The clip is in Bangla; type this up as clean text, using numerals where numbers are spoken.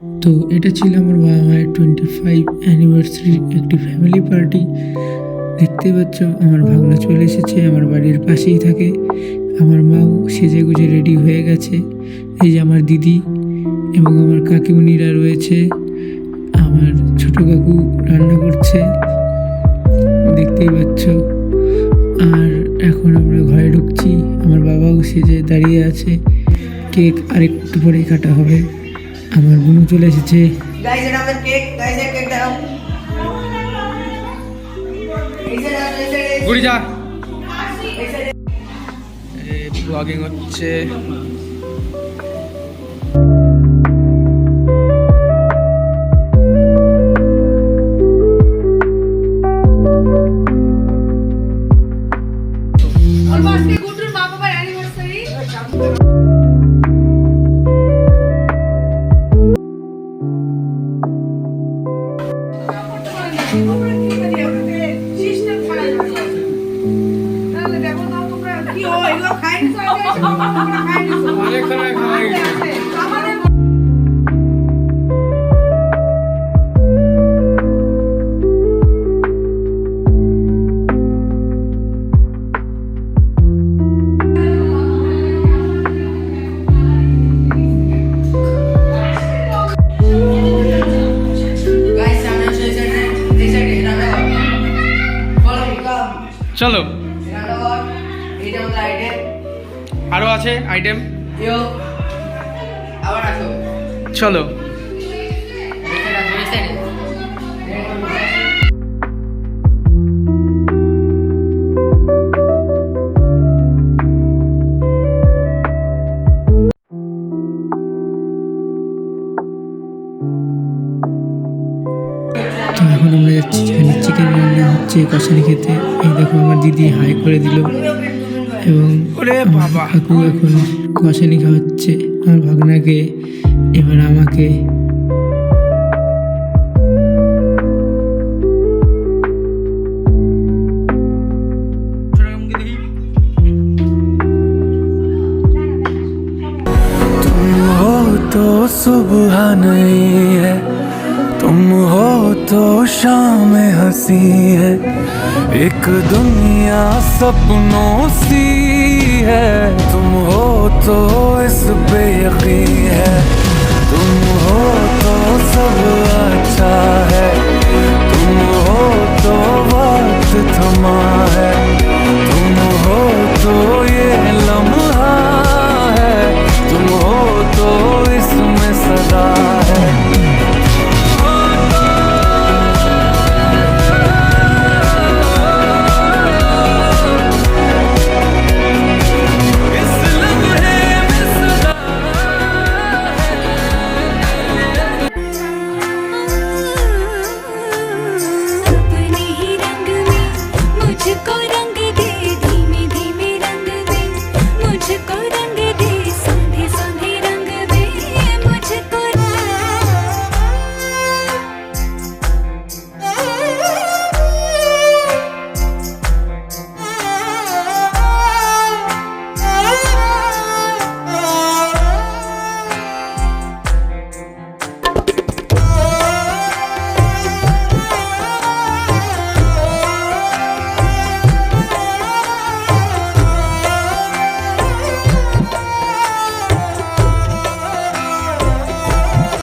তো এটা ছিল আমার বাবা মায়ের 25 অ্যানিভার্সারির একটি ফ্যামিলি পার্টি। দেখতেই পাচ্ছ আমার ভাগনা চলে এসেছে, আমার বাড়ির পাশেই থাকে। আমার মাও সেজে গুজে রেডি হয়ে গেছে। এই যে আমার দিদি এবং আমার কাকিমুনিরা রয়েছে। আমার ছোট কাকু রান্না করছে, দেখতেই পাচ্ছ। আর এখন আমরা ঘরে ঢুকছি। আমার বাবাও সেজে দাঁড়িয়ে আছে। কেক আরেকটু পরেই কাটা হবে। আমার বোনও চলে এসেছে। গাইস এটা আমাদের কেক, গাইস এর কেক দাও। গুড়ি যা ব্লগিং হচ্ছে। চলো আরো আছে আইটেম, চলো। তো এখন আমরা যাচ্ছি, যেখানে চিকেন রান্না হচ্ছে কষানি খেতে। এই দেখো আমার দিদি হাই করে দিল এবং আমার কাকু এখন কষানি খাওয়াচ্ছে আমার ভাগনাকে, এবার আমাকে। तुम हो तो सुबह नहीं है, तुम हो तो शाम हंसी है, एक दुनिया सपनों सी है, तुम हो तो इस पे यकीन है।